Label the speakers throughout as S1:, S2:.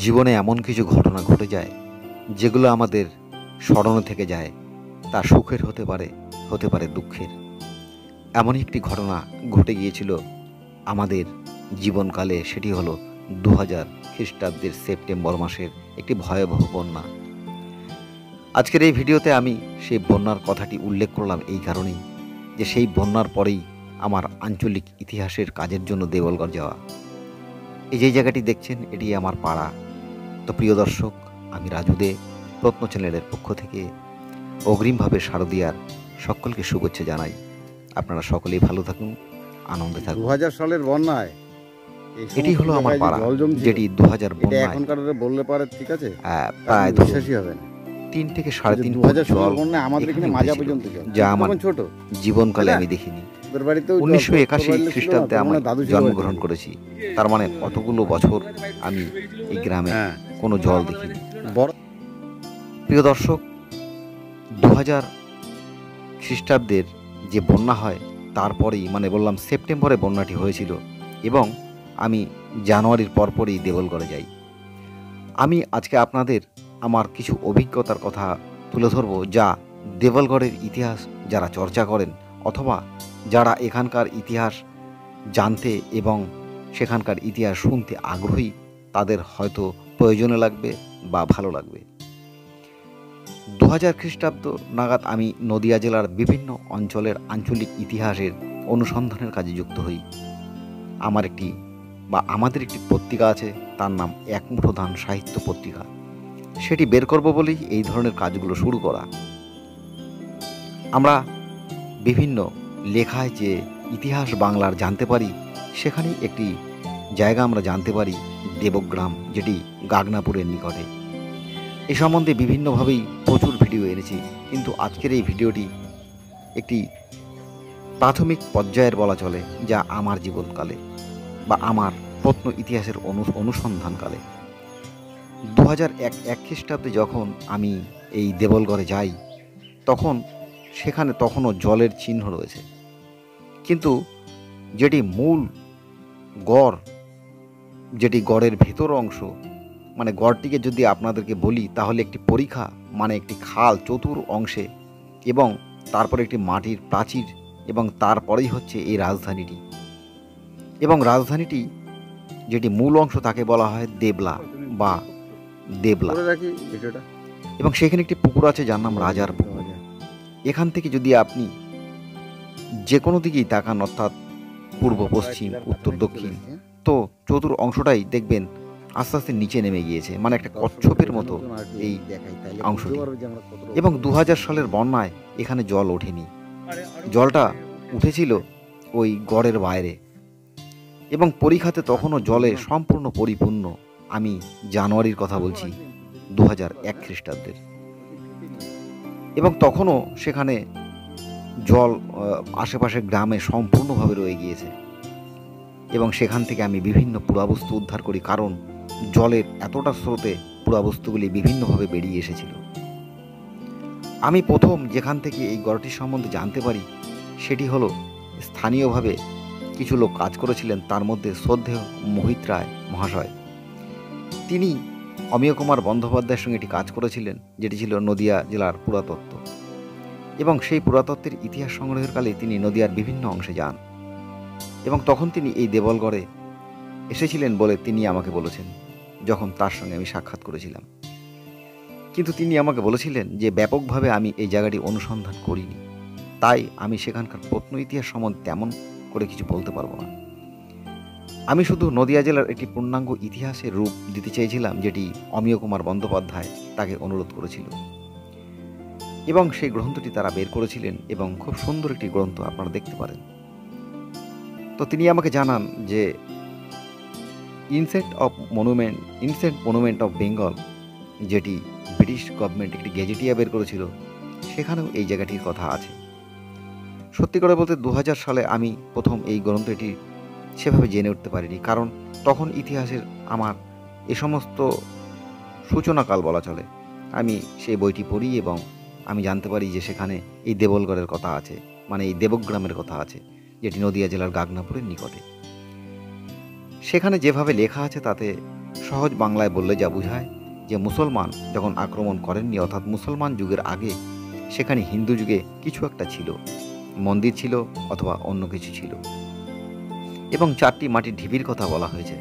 S1: জীবনে এমন কিছু ঘটনা ঘটে যায় যেগুলো আমাদের স্মরণে থেকে যায়। তা সুখের হতে পারে দুঃখের। এমনই একটি ঘটনা ঘটে গিয়েছিল আমাদের জীবনকালে। সেটি হলো 2000 খ্রিস্টাব্দের সেপ্টেম্বর মাসের একটি ভয়াবহ বন্যা। আজকের এই ভিডিওতে আমি সেই বন্যার কথাটি উল্লেখ করলাম এই কারণেই যে সেই বন্যার পরেই আমার আঞ্চলিক ইতিহাসের কাজের জন্য দেওয়ালগড় যাওয়া। এই যে জায়গাটি দেখছেন এটি আমার পাড়া। তো প্রিয় দর্শক, আমি রাজু দে প্রত্ন চ্যানেলের পক্ষ থেকে অগ্রিমভাবে শারদীয়ার সকলকে শুভেচ্ছা জানাই। আপনারা সকলেই ভালো থাকুন, আনন্দে থাকুন।
S2: 2000 সালের বন্যায়
S1: এটি হলো আমার পাড়া, যেটি 2000 বন্যায়
S2: এখনকার বললে পারে ঠিক আছে,
S1: প্রায়
S2: বিশ্বাসই হবে না।
S1: 3 থেকে 3.5
S2: ফুট জল
S1: বন্যায়
S2: আমাদের এখানে মাজা পর্যন্ত জল,
S1: যা আমার
S2: ছোট
S1: জীবনকালে আমি দেখিনি। 1981 খ্রিস্টাব্দে আমি জন্মগ্রহণ করেছি, তার মানে অতগুলো বছর আমি এই গ্রামে কোনো জল দেখিনি। প্রিয় দর্শক, 2000 খ্রিস্টাব্দের যে বন্যা হয় তারপরেই, মানে বললাম সেপ্টেম্বরে বন্যাটি হয়েছিল এবং আমি জানুয়ারির পরপরই দেওলগড়ে যাই। আমি আজকে আপনাদের আমার কিছু অভিজ্ঞতার কথা তুলে ধরব, যা দেওলগড়ের ইতিহাস যারা চর্চা করেন অথবা যারা এখানকার ইতিহাস জানতে এবং সেখানকার ইতিহাস শুনতে আগ্রহী, তাদের হয়তো প্রয়োজনে লাগবে বা ভালো লাগবে। 2000 খ্রিস্টাব্দ নাগাদ আমি নদিয়া জেলার বিভিন্ন অঞ্চলের আঞ্চলিক ইতিহাসের অনুসন্ধানের কাজে যুক্ত হই। আমাদের একটি পত্রিকা আছে, তার নাম এক মুঠো ধান সাহিত্য পত্রিকা। সেটি বের করব বলেই এই ধরনের কাজগুলো শুরু করা। আমরা বিভিন্ন লেখায় যে ইতিহাস বাংলার জানতে পারি, সেখানে একটি জায়গা আমরা জানতে পারি দেবগ্রাম, যেটি গাগনাপুরের নিকটে। এ সম্বন্ধে বিভিন্নভাবেই প্রচুর ভিডিও এনেছি, কিন্তু আজকের এই ভিডিওটি একটি প্রাথমিক পর্যায়ের বলা চলে, যা আমার জীবনকালে বা আমার প্রত্ন ইতিহাসের অনুসন্ধানকালে। 2001 খ্রিস্টাব্দে যখন আমি এই দেওলগড়ে যাই, তখন সেখানে তখনও জলের চিহ্ন রয়েছে, কিন্তু যেটি মূল গড়, যেটি গড়ের ভেতর অংশ, মানে গড়টিকে যদি আপনাদেরকে বলি তাহলে একটি পরিখা, মানে একটি খাল চতুর অংশে, এবং তারপরে একটি মাটির প্রাচীর, এবং তারপরেই হচ্ছে এই রাজধানীটি। এবং রাজধানীটি যেটি মূল অংশ তাকে বলা হয় দেবলা বা দেবলা। এবং সেখানে একটি পুকুর আছে যার নাম রাজার পুকুর। এখান থেকে যদি আপনি যে কোনো দিকেই তাকান, অর্থাৎ পূর্ব পশ্চিম উত্তর দক্ষিণ, তো চতুর অংশটাই দেখবেন আস্তে আস্তে নিচে নেমে গিয়েছে, মানে একটা কচ্ছপের মতো এই অংশটি। এবং 2000 সালের বন্যায় এখানে জল ওঠেনি, জলটা উঠেছিল ওই গড়ের বাইরে, এবং পরিখাতে তখনও জলে সম্পূর্ণ পরিপূর্ণ। আমি জানুয়ারির কথা বলছি, 2001 খ্রিস্টাব্দের। এবং তখনও সেখানে জল আশেপাশের গ্রামে সম্পূর্ণভাবে রয়ে গিয়েছে। এবং সেখান থেকে আমি বিভিন্ন পুরাবস্তু উদ্ধার করি, কারণ জলের এতটা স্রোতে পুরাবস্তুগুলি বিভিন্নভাবে বেরিয়ে এসেছিল। আমি প্রথম যেখান থেকে এই গড়টির সম্বন্ধে জানতে পারি, সেটি হলো স্থানীয়ভাবে কিছু লোক কাজ করেছিলেন, তার মধ্যে শ্রদ্ধেয় মোহিত রায় মহাশয়। তিনি অমিয় কুমার বন্দ্যোপাধ্যায়ের সঙ্গে এটি কাজ করেছিলেন, যেটি ছিল নদিয়া জেলার পুরাতত্ত্ব। এবং সেই পুরাতত্ত্বের ইতিহাস সংগ্রহের কালে তিনি নদিয়ার বিভিন্ন অংশে যান, এবং তখন তিনি এই দেওলগড়ে এসেছিলেন বলে তিনি আমাকে বলেছেন, যখন তার সঙ্গে আমি সাক্ষাৎ করেছিলাম। কিন্তু তিনি আমাকে বলেছিলেন যে ব্যাপকভাবে আমি এই জায়গাটি অনুসন্ধান করিনি, তাই আমি সেখানকার প্রত্ন ইতিহাস সম্বন্ধে তেমন করে কিছু বলতে পারবো না। আমি শুধু নদিয়া জেলার একটি পূর্ণাঙ্গ ইতিহাসের রূপ দিতে চেয়েছিলাম, যেটি অমিয় কুমার বন্দ্যোপাধ্যায় তাকে অনুরোধ করেছিল। এবং সেই গ্রন্থটি তারা বের করেছিলেন, এবং খুব সুন্দর একটি গ্রন্থ, আপনারা দেখতে পারেন। তো তিনি আমাকে জানান যে ইনসেন্ট মনুমেন্ট অফ বেঙ্গল, যেটি ব্রিটিশ গভর্নমেন্ট একটি গেজেটিয়া বের করেছিল, সেখানেও এই জায়গাটির কথা আছে। সত্যি করে বলতে 2000 সালে আমি প্রথম এই গ্রন্থটি সেভাবে জেনে উঠতে পারিনি, কারণ তখন ইতিহাসের আমার এ সমস্ত সূচনাকাল বলা চলে। আমি সেই বইটি পড়ি এবং আমি জানতে পারি যে সেখানে এই দেওলগড়ের কথা আছে, মানে এই দেবগ্রামের কথা আছে, যেটি নদিয়া জেলার গাগনাপুরের নিকটে। সেখানে যেভাবে লেখা আছে তাতে সহজ বাংলায় বললে যা বোঝায় যে মুসলমান যখন আক্রমণ করেননি, অর্থাৎ মুসলমান যুগের আগে সেখানে হিন্দু যুগে কিছু একটা ছিল, মন্দির ছিল অথবা অন্য কিছু ছিল। এবং 4টি মাটির ঢিবির কথা বলা হয়েছে।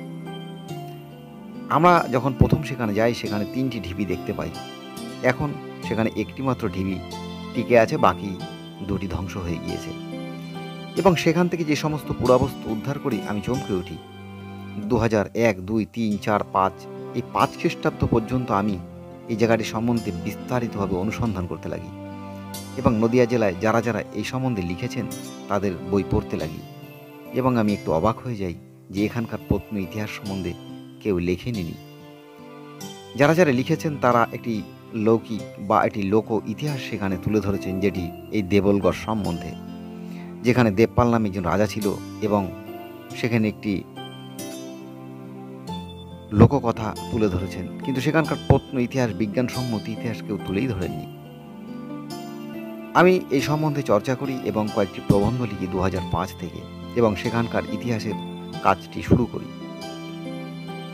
S1: আমরা যখন প্রথম সেখানে যাই সেখানে 3টি ঢিবি দেখতে পাই। এখন সেখানে একটি মাত্র ঢিবি টিকে আছে, বাকি 2টি ধ্বংস হয়ে গিয়েছে। এবং সেখান থেকে যে সমস্ত পুরাবস্তু উদ্ধার করি আমি চমকে উঠি। 2001, 2, 3, 4, 5 এই 5 খ্রিস্টাব্দ পর্যন্ত আমি এই জায়গাটি সম্বন্ধে বিস্তারিতভাবে অনুসন্ধান করতে লাগি এবং নদিয়া জেলায় যারা যারা এই সম্বন্ধে লিখেছেন তাদের বই পড়তে লাগি। এবং আমি একটু অবাক হয়ে যাই যে এখানকার প্রত্ন ইতিহাস সম্বন্ধে কেউ লেখেনি। যারা যারা লিখেছেন তারা একটি লৌকিক বা একটি লোক ইতিহাস সেখানে তুলে ধরেছেন, যেটি এই দেবলগড় সম্বন্ধে, যেখানে দেবপাল নামে একজন রাজা ছিল এবং সেখানে একটি লোককথা তুলে ধরেছেন, কিন্তু সেখানকার প্রত্ন ইতিহাস, বিজ্ঞানসম্মত ইতিহাস কেউ তুলেই ধরেননি। আমি এই সম্বন্ধে চর্চা করি এবং কয়েকটি প্রবন্ধ লিখি 2005 থেকে, এবং সেখানকার ইতিহাসের কাজটি শুরু করি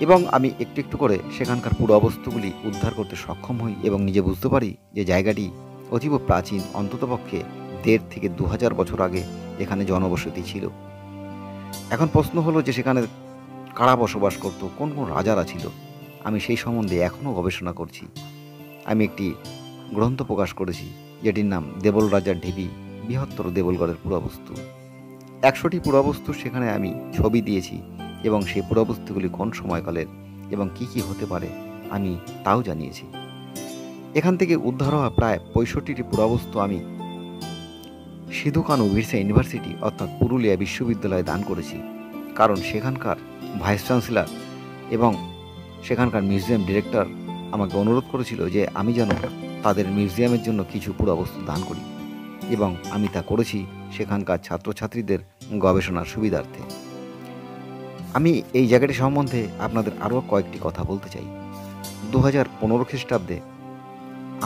S1: এবং আমি একটু একটু করে সেখানকার পুরাবস্তুগুলি উদ্ধার করতে সক্ষম হই এবং নিজে বুঝতে পারি যে জায়গাটি অতীব প্রাচীন, অন্ততপক্ষে 1,500 থেকে 2,000 বছর আগে এখানে জনবসতি ছিল। এখন প্রশ্ন হলো যে সেখানে কারা বসবাস করত, কোন কোন রাজারা ছিল। আমি সেই সম্বন্ধে এখনও গবেষণা করছি। আমি একটি গ্রন্থ প্রকাশ করেছি যেটির নাম দেবল রাজার ঢিবি, বৃহত্তর দেবলগড়ের পুরাবস্তু। 100টি পুরাবস্তু সেখানে আমি ছবি দিয়েছি এবং সেই পুরাবস্তুগুলি কোন সময়কালের এবং কি কি হতে পারে আমি তাও জানিয়েছি। এখান থেকে উদ্ধার হওয়া প্রায় 65টি পুরাবস্তু আমি সিধু কানু বিরসা ইউনিভার্সিটি অর্থাৎ পুরুলিয়া বিশ্ববিদ্যালয়ে দান করেছি, কারণ সেখানকার ভাইস চ্যান্সেলর এবং সেখানকার মিউজিয়াম ডিরেক্টর আমাকে অনুরোধ করেছিল যে আমি যেন তাদের মিউজিয়ামের জন্য কিছু পুরাবস্তু দান করি, এবং আমি তা করেছি সেখানকার ছাত্রছাত্রীদের গবেষণার সুবিধার্থে। আমি এই জায়গাটি সম্বন্ধে আপনাদের আরও কয়েকটি কথা বলতে চাই। 2015 খ্রিস্টাব্দে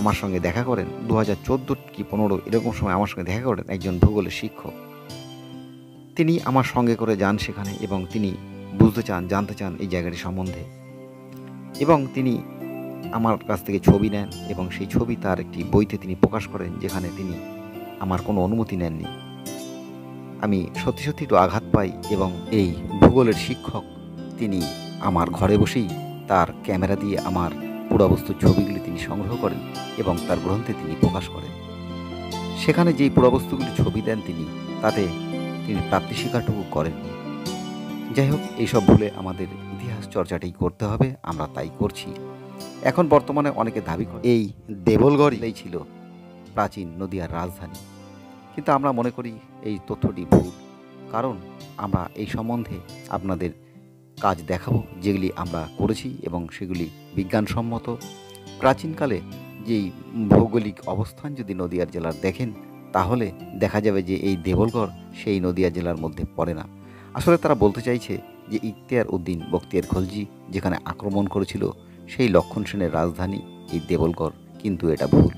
S1: আমার সঙ্গে দেখা করেন, 2014 কি 15 এরকম সময় আমার সঙ্গে দেখা করেন একজন ভূগোলের শিক্ষক। তিনি আমার সঙ্গে করে যান সেখানে এবং তিনি বুঝতে চান, জানতে চান এই জায়গাটি সম্বন্ধে, এবং তিনি আমার কাছ থেকে ছবি নেন এবং সেই ছবি তার একটি বইতে তিনি প্রকাশ করেন, যেখানে তিনি আমার কোনো অনুমতি নেননি। আমি সত্যি সত্যি একটু আঘাত পাই এবং এই ভূগোলের শিক্ষক তিনি আমার ঘরে বসেই তার ক্যামেরা দিয়ে আমার পুরাবস্তুর ছবিগুলি তিনি সংগ্রহ করেন এবং তার গ্রন্থে তিনি প্রকাশ করেন। সেখানে যেই পুরাবস্তুগুলি ছবি দেন তিনি, তাতে তিনি প্রাপ্তি স্বীকারটুকু করেননি। যাই হোক, এইসব ভুলে আমাদের ইতিহাস চর্চাটাই করতে হবে, আমরা তাই করছি। এখন বর্তমানে অনেকে দাবি করে এই দেবলগড়ই ছিল প্রাচীন নদিয়ার রাজধানী, কিন্তু আমরা মনে করি এই তথ্যটি ভুল, কারণ আমরা এই সম্বন্ধে আপনাদের কাজ দেখাবো যেগুলি আমরা করেছি এবং সেগুলি বিজ্ঞানসম্মত। প্রাচীনকালে যেই ভৌগোলিক অবস্থান যদি নদিয়ার জেলার দেখেন, তাহলে দেখা যাবে যে এই দেবলগড় সেই নদিয়া জেলার মধ্যে পড়ে না। আসলে তারা বলতে চাইছে যে ইখতিয়ার উদ্দিন বখতিয়ার খলজি যেখানে আক্রমণ করেছিল সেই লক্ষণ সেনের রাজধানী এই দেবলগড়, কিন্তু এটা ভুল।